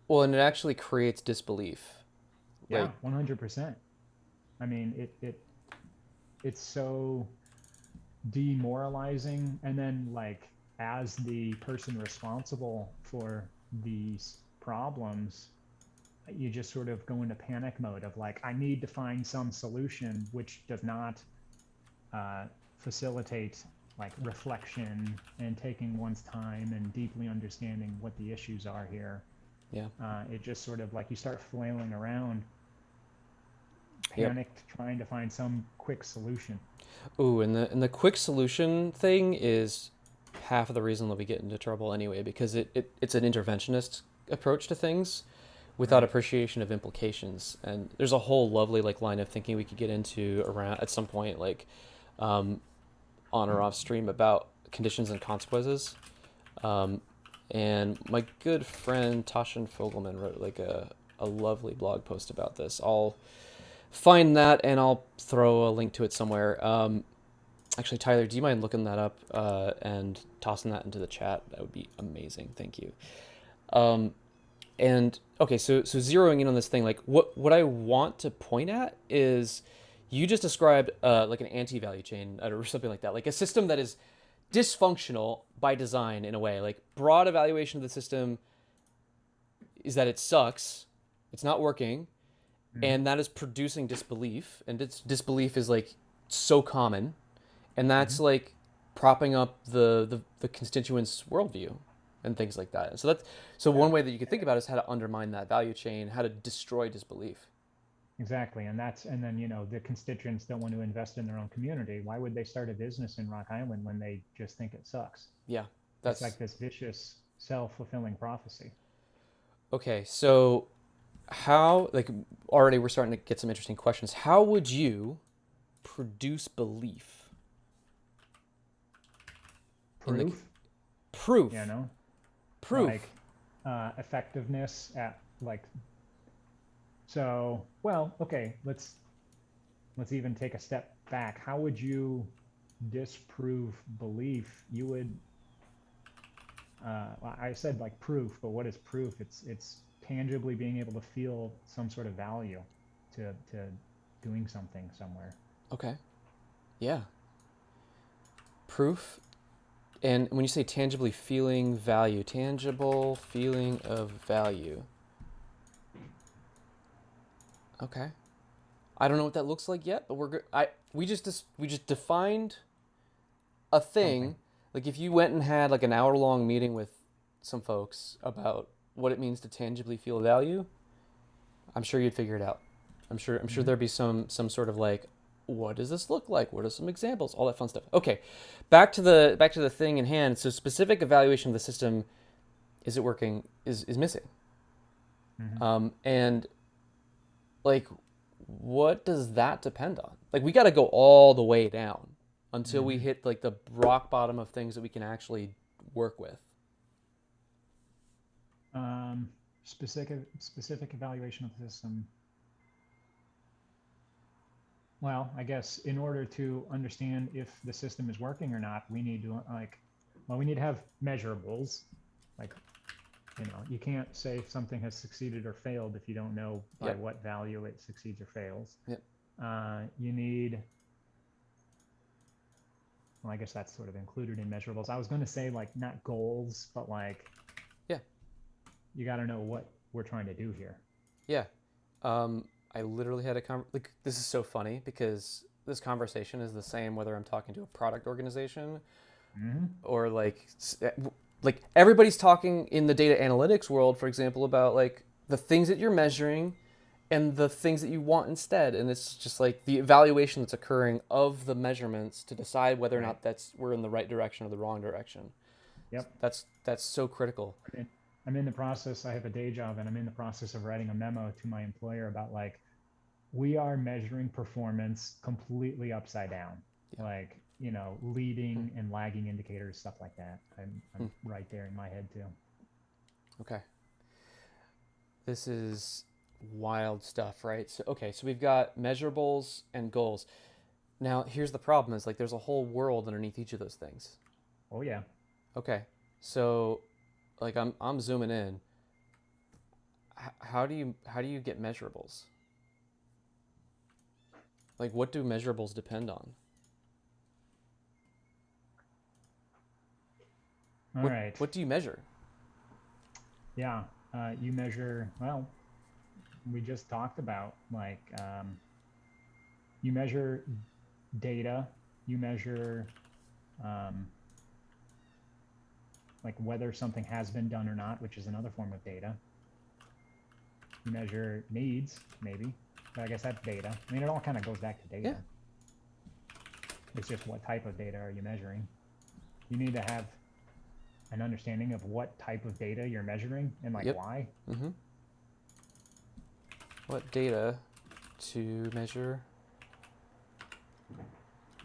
Well, and it actually creates disbelief. Yeah, Like, 100%. I mean, it's so demoralizing, and then like as the person responsible for these problems, you just sort of go into panic mode of like, I need to find some solution which does not uh, facilitate like reflection and taking one's time and deeply understanding what the issues are here. yeah. It just sort of like you start flailing around, Yep. panicked, trying to find some quick solution. Ooh, and the quick solution thing is half of the reason that we get into trouble anyway, because it's an interventionist approach to things without Right. appreciation of implications. And there's a whole lovely like line of thinking we could get into around at some point, like um, on or off stream about conditions and consequences. Um, and my good friend Tashin Fogelman wrote like a lovely blog post about this. I'll find that and I'll throw a link to it somewhere. Actually, Tyler, do you mind looking that up and tossing that into the chat? That would be amazing. Thank you. Um, And okay, so zeroing in on this thing, like what I want to point at is you just described like an anti-value chain or something like that, like a system that is dysfunctional by design in a way. Like broad evaluation of the system is that it sucks, it's not working, Mhm. and that is producing disbelief, and its disbelief is like so common, and that's Mhm. like propping up the constituents' worldview and things like that. So Yeah, one way that you could think about is how to undermine that value chain, how to destroy disbelief. exactly. And then, the constituents don't want to invest in their own community. Why would they start a business in Rock Island when they just think it sucks? Yeah, It's that's like this vicious self-fulfilling prophecy. okay. So how like already we're starting to get some interesting questions. How would you produce belief in the Proof, you proof? know, Proof. like effectiveness at like so. Well, okay, let's even take a step back. How would you disprove belief? You would well, I said like proof, but what is proof? It's tangibly being able to feel some sort of value to doing something somewhere. Okay. Yeah. Proof. And when you say tangibly feeling value, tangible feeling of value. Okay. I don't know what that looks like yet, but we just defined a Something. thing. Like if you went and had like an hour long meeting with some folks about what it means to tangibly feel value, I'm sure you'd figure it out. I'm sure Hmm. there'd be some sort of like, what does this look like? What are some examples? All that fun stuff. Okay, back to the thing in hand. So specific evaluation of the system, is it working? Is missing. Hmm. And like, what does that depend on? Like we got to go all the way down until we Hmm. hit like the rock bottom of things that we can actually work with. Specific evaluation of the system. Well, I guess in order to understand if the system is working or not, we need to we need to have measurables. Like, you can't say if something has succeeded or failed if you don't know by Yep. what value it succeeds or fails. Yep. You need, well, I guess that's sort of included in measurables. I was going to say like not goals, but like Yeah. you got to know what we're trying to do here. Yeah. I literally had like this is so funny because this conversation is the same whether I'm talking to a product organization Hmm. or like everybody's talking in the data analytics world, for example, about like the things that you're measuring and the things that you want instead, and it's just like the evaluation that's occurring of the measurements to decide whether or Right. not that's we're in the right direction or the wrong direction. Yep. That's so critical. I'm in the process. I have a day job, and I'm in the process of writing a memo to my employer about like we are measuring performance completely upside down, Yeah. like Hmm. leading and lagging indicators, stuff like that. Hmm. I'm right there in my head too. Okay. This is wild stuff, right? So okay, so we've got measurables and goals. Now, here's the problem is like there's a whole world underneath each of those things. Oh yeah. Okay. So like I'm zooming in. How do you get measurables? Like what do measurables depend on? All What right. what do you measure? Yeah. You measure, well, we just talked about like you measure data, you measure um, like whether something has been done or not, which is another form of data. You measure needs, maybe, but I guess that's data. I mean, it all kind of goes back to Yeah. data. It's just what type of data are you measuring? You need to have an understanding of what type of data you're measuring and like Yep. why. Mm-hmm. What data to measure?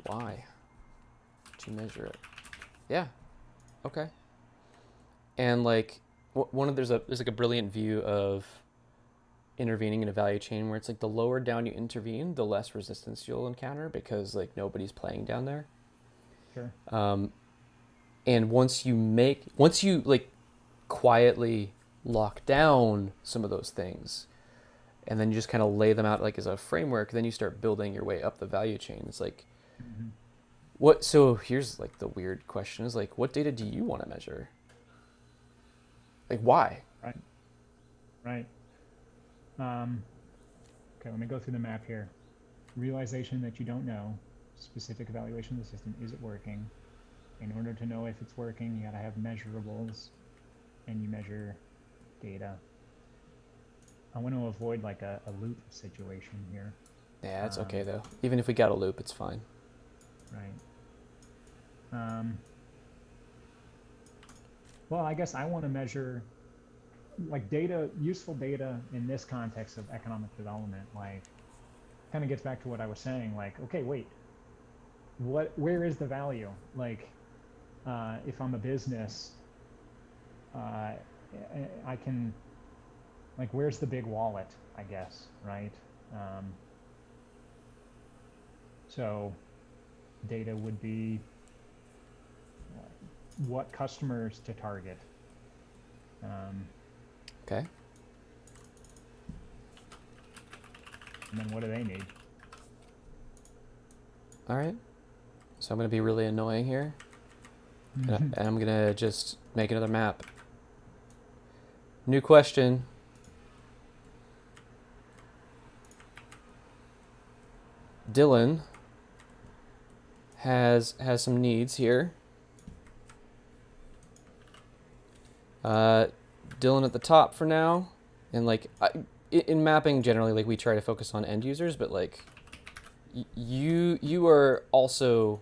Why to measure it? Yeah. Okay. And like one of there's like a brilliant view of intervening in a value chain where it's like the lower down you intervene, the less resistance you'll encounter because like nobody's playing down there. Sure. And once you like quietly lock down some of those things, and then you just kind of lay them out like as a framework. Then you start building your way up the value chain. It's like, Mhm. what? So here's like the weird question: is like, what data do you want to measure? Like, why? Right. Right. Um, okay, let me go through the map here. Realization that you don't know. Specific evaluation of the system. Is it working? In order to know if it's working, you got to have measurables, and you measure data. I want to avoid like a loop situation here. Yeah, it's okay though. Even if we got a loop, it's fine. Right. Well, I guess I want to measure like data, useful data in this context of economic development, like kind of gets back to what I was saying, like, okay, wait, where is the value? Like, if I'm a business, I can, like, where's the big wallet, I guess, right? So data would be what customers to target. Okay. And then what do they need? All right. So I'm going to be really annoying here. And I'm going to just make another map. New question. Dylan has some needs here. Dylan at the top for now. And like in mapping generally, like we try to focus on end users, but like you are also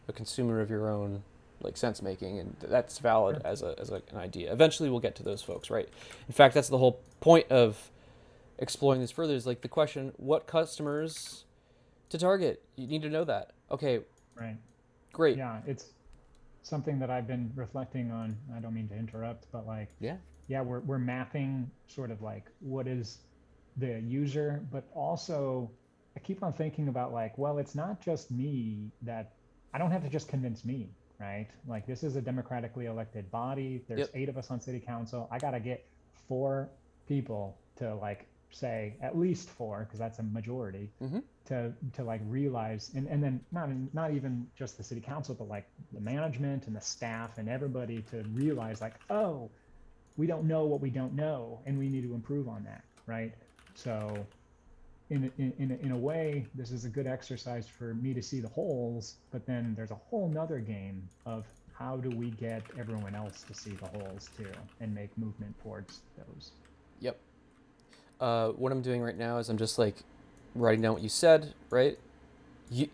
a consumer of your own like sense making, and that's valid as an idea. Eventually we'll get to those folks, right? In fact, that's the whole point of exploring this further, is like the question, what customers to target? You need to know that. Okay, Right. great. Yeah, it's something that I've been reflecting on. I don't mean to interrupt, but like, Yeah. yeah, we're mapping sort of like what is the user, but also I keep on thinking about like, well, it's not just me that I don't have to just convince me, right? Like this is a democratically elected body. There's Yep. 8 of us on city council. I got to get 4 people to like say at least 4, because that's a majority, Mm-hmm. to like realize, and then not even just the city council, but like the management and the staff and everybody to realize like, oh, we don't know what we don't know, and we need to improve on that, right? So in a way, this is a good exercise for me to see the holes, but then there's a whole nother game of how do we get everyone else to see the holes too and make movement towards those. Yep. What I'm doing right now is I'm just like writing down what you said, right?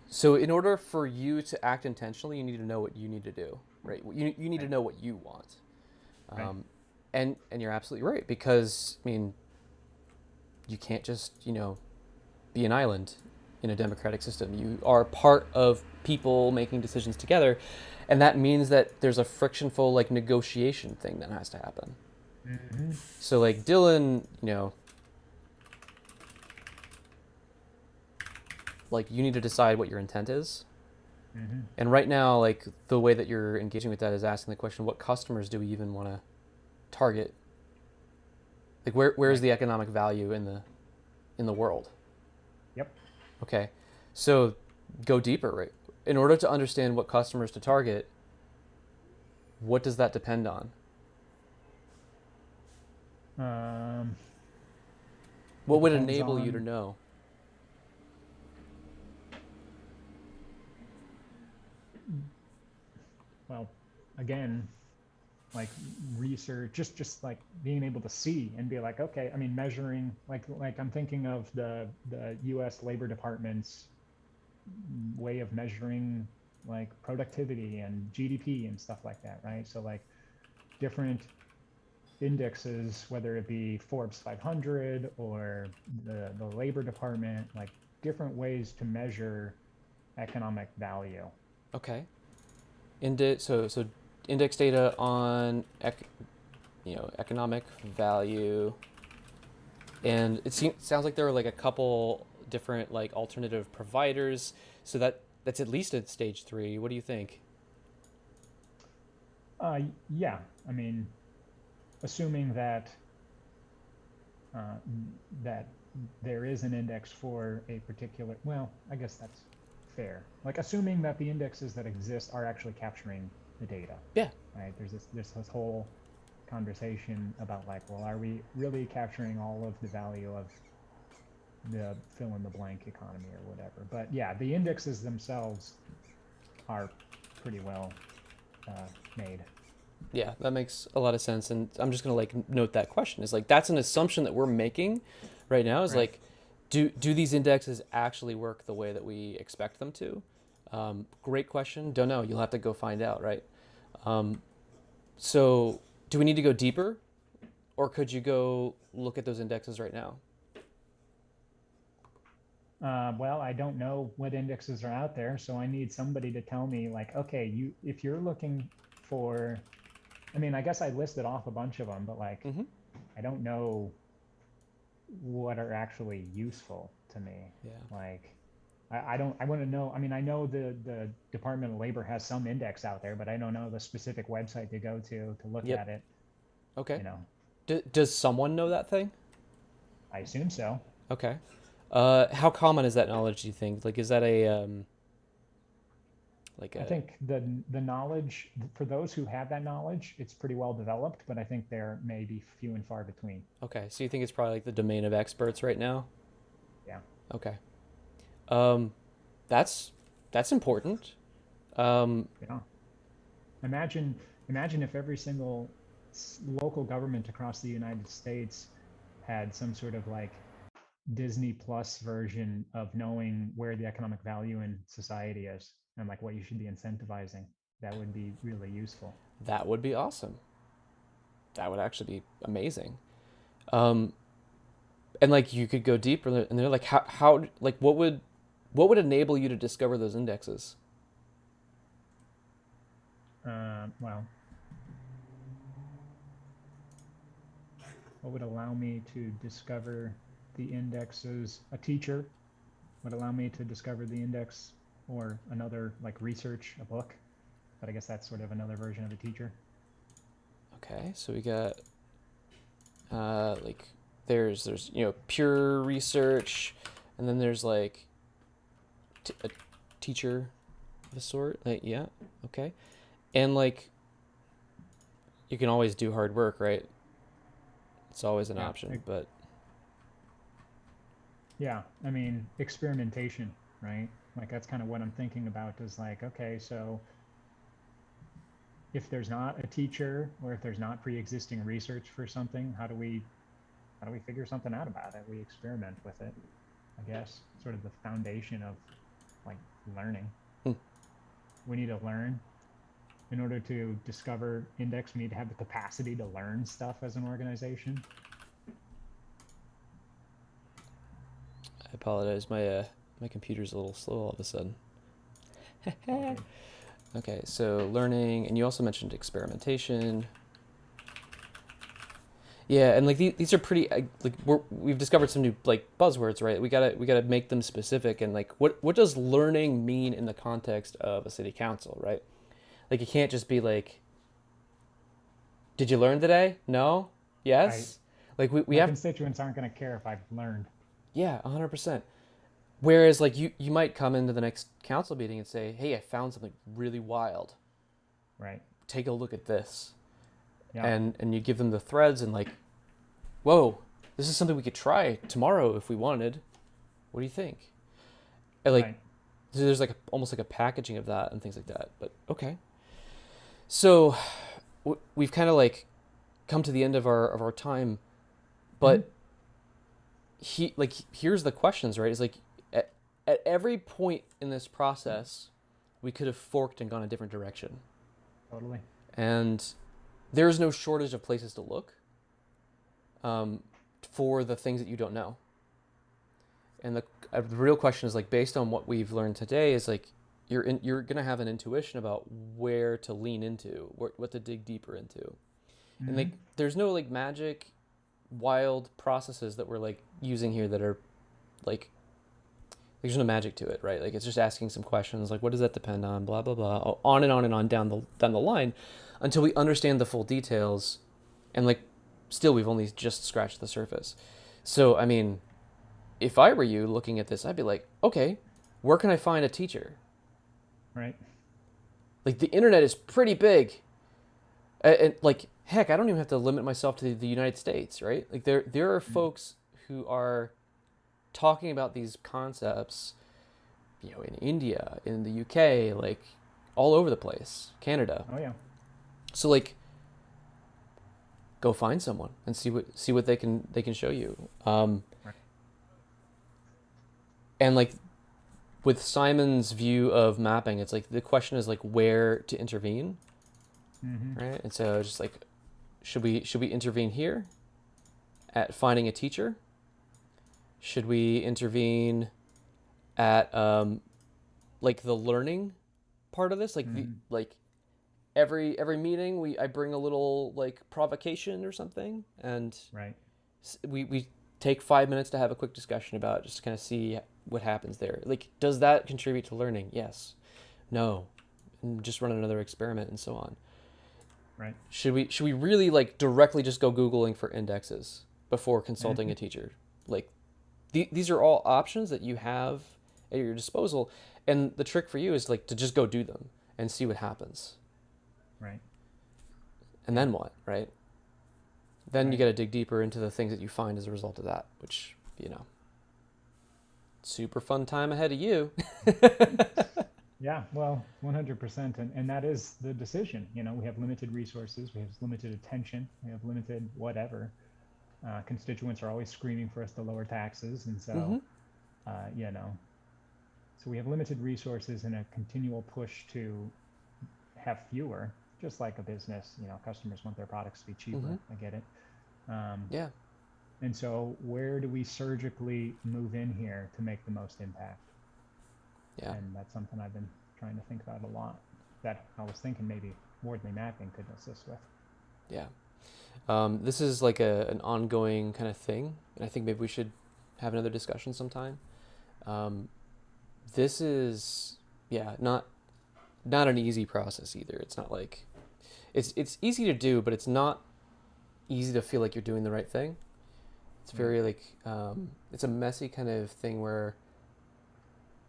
So in order for you to act intentionally, you need to know what you need to do, right? You need to Right. know what you want. Right. And you're absolutely right, because I mean, you can't just be an island in a democratic system. You are part of people making decisions together, and that means that there's a frictionful like negotiation thing that has to happen. Mm-hmm. So like Dylan, like you need to decide what your intent is. Mm-hmm. And right now, like the way that you're engaging with that is asking the question, what customers do we even want to target? Like where's Right. the economic value in the world? Yep. Okay. So go deeper, right? In order to understand what customers to target, what does that depend on? Um, What would depends enable you to on, know? well, again, like research, just like being able to see and be like, okay, I mean, measuring, like I'm thinking of the US Labor Department's way of measuring like productivity and GDP and stuff like that, right? So like different indexes, whether it be Forbes 500 or the Labor Department, like different ways to measure economic value. Okay. So index data on economic value, and sounds like there are like a couple different like alternative providers. So that's at least at stage 3. What do you think? Yeah, I mean, assuming that uh, that there is an index for a particular, well, I guess that's fair. Like assuming that the indexes that exist are actually capturing the data, Yeah. right? There's this whole conversation about like, well, are we really capturing all of the value of the fill in the blank economy or whatever? But yeah, the indexes themselves are pretty well made. Yeah, that makes a lot of sense. And I'm just gonna like note that question is like that's an assumption that we're making right now is Right. like, do these indexes actually work the way that we expect them to? Great question. Don't know. You'll have to go find out, right? So do we need to go deeper, or could you go look at those indexes right now? Well, I don't know what indexes are out there, so I need somebody to tell me like, okay, if you're looking for, I mean, I guess I listed off a bunch of them, but like, Mm-hmm. I don't know what are actually useful to me. Yeah. Like, I want to know, I mean, I know the Department of Labor has some index out there, but I don't know the specific website to go to look Yep. at it, Okay. you know. Does someone know that thing? I assume so. Okay. How common is that knowledge, do you think? Like, is that like I a, think the knowledge for those who have that knowledge, it's pretty well developed, but I think there may be few and far between. okay, so you think it's probably like the domain of experts right now? Yeah. Okay. Um, that's that's important. Um, Yeah. Imagine imagine if every single local government across the United States had some sort of like Disney Plus version of knowing where the economic value in society is and like what you should be incentivizing. That would be really useful. that would be awesome. That would actually be amazing. Um, and like you could go deeper, and they're like, how like what would enable you to discover those indexes? Well, what would allow me to discover the indexes? A teacher would allow me to discover the index, or another like research, a book. But I guess that's sort of another version of a teacher. Okay, so we got like there's pure research, and then there's like a teacher of a sort. Like yeah, okay, and like you can always do hard work, right? It's always an Yeah. option, but Yeah. I mean, experimentation, right? Like that's kind of what I'm thinking about is like, okay, so if there's not a teacher or if there's not pre-existing research for something, how do we figure something out about it? We experiment with it, I guess. Sort of the foundation of like learning. hmm, We need to learn. In order to discover index, we need to have the capacity to learn stuff as an organization. I apologize. My computer's a little slow all of a sudden. It's all good. Okay, so learning, and you also mentioned experimentation. Yeah, and like these are pretty like we've discovered some new like buzzwords, right? We gotta make them specific, and like what does learning mean in the context of a city council, right? Like it can't just be like, did you learn today? No? Right. Yes? Like we My have, constituents aren't going to care if I've learned. yeah, 100%. Whereas like you might come into the next council meeting and say, hey, I found something really wild. Right. Take a look at this. Yeah. And you give them the threads and like, whoa, this is something we could try tomorrow if we wanted. What do you think? And like Right. so there's like almost like a packaging of that and things like that. But okay. So we've kind of like come to the end of our time, Mhm. but here's the questions, right? It's like at every point in this process, we could have forked and gone a different direction. Totally. And there is no shortage of places to look for the things that you don't know. And the real question is like based on what we've learned today is like you're gonna have an intuition about where to lean into, what to dig deeper into, and like Mhm. there's no like magic, wild processes that we're like using here that are like there's no magic to it, right? Like it's just asking some questions like what does that depend on, blah blah blah, on and on and on down the line, until we understand the full details, and like still we've only just scratched the surface. So, I mean, if I were you looking at this, I'd be like, okay, where can I find a teacher? Right. Like, the internet is pretty big. And like, heck, I don't even have to limit myself to the United States, right? Like, there are Mm. folks who are talking about these concepts, in India, in the UK, like all over the place, Canada. Oh yeah. So like, go find someone and see what they can show you. Right. And like with Simon's view of mapping, it's like the question is like where to intervene, Mm-hmm. right? And so just like, should we intervene here at finding a teacher? Should we intervene at like the learning part of this, like the Mm-hmm. like every meeting I bring a little like provocation or something, and Right. we take 5 minutes to have a quick discussion about it, just to kind of see what happens there. Like, does that contribute to learning? Yes. No. And just run another experiment and so on. Right. Should we really like directly just go Googling for indexes before consulting Mm-hmm. a teacher? Like, these are all options that you have at your disposal, and the trick for you is like to just go do them and see what happens. Right. And Yeah. then what, right? Then you Right. got to dig deeper into the things that you find as a result of that, which, super fun time ahead of you. Yeah, well, 100%. And that is the decision. We have limited resources, we have limited attention, we have limited whatever. Constituents are always screaming for us to lower taxes. And so, Mm-hmm. uh, you know, so we have limited resources and a continual push to have fewer, just like a business. Customers want their products to be Mm-hmm. cheaper. I get it. Um, Yeah. and so, where do we surgically move in here to make the most impact? Yeah. And that's something I've been trying to think about a lot, that I was thinking maybe Wardley mapping could assist with. Yeah. This is like an ongoing kind of thing, and I think maybe we should have another discussion sometime. Um, this is, yeah, not an easy process either. It's not like it's easy to do, but it's not easy to feel like you're doing the right thing. It's Yeah. very like it's a messy kind of thing where,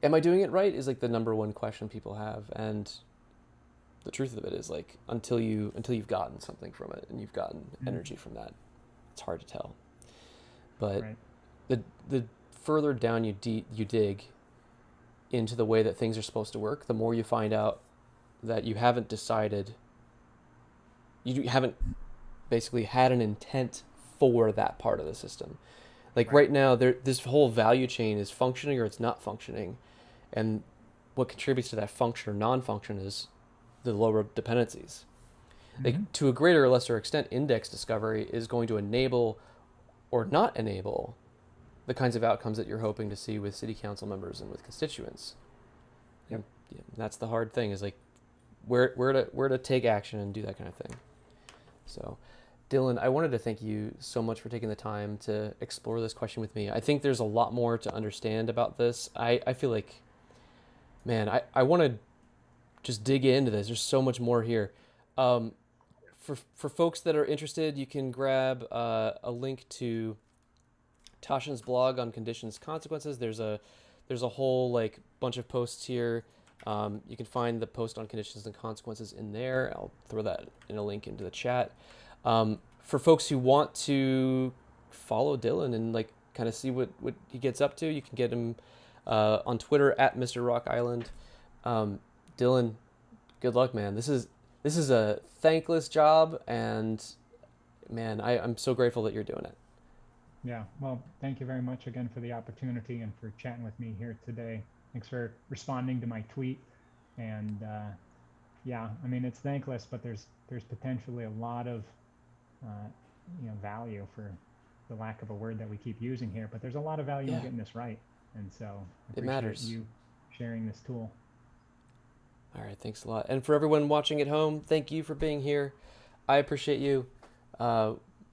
am I doing it right is like the number one question people have, and the truth of it is like until you've gotten something from it and you've gotten Mm. energy from that, it's hard to tell. But Right. the further down you dig into the way that things are supposed to work, the more you find out that you haven't decided, you haven't basically had an intent for that part of the system. Like Right. right now, this whole value chain is functioning or it's not functioning, and what contributes to that function or non-function is the lower dependencies. Like Mm-hmm. to a greater or lesser extent, index discovery is going to enable or not enable the kinds of outcomes that you're hoping to see with city council members and with constituents. Yep. And yeah, that's the hard thing is like where to take action and do that kind of thing. So, Dylan, I wanted to thank you so much for taking the time to explore this question with me. I think there's a lot more to understand about this. I feel like, man, I want to just dig into this. There's so much more here. Um, for folks that are interested, you can grab a link to Tashin's blog on conditions consequences. There's a whole like bunch of posts here. You can find the post on conditions and consequences in there. I'll throw that in a link into the chat. For folks who want to follow Dylan and like kind of see what he gets up to, you can get him on Twitter at Mr. Rock Island. Dylan, good luck, man. This is a thankless job, and man, I'm so grateful that you're doing it. Yeah. Well, thank you very much again for the opportunity and for chatting with me here today. Thanks for responding to my tweet. And yeah, I mean, it's thankless, but there's potentially a lot of uh, value, for the lack of a word that we keep using here. But there's a lot of value in Yeah, getting this right. And so I it appreciate matters. you sharing this tool. All right, thanks a lot. And for everyone watching at home, thank you for being here. I appreciate you.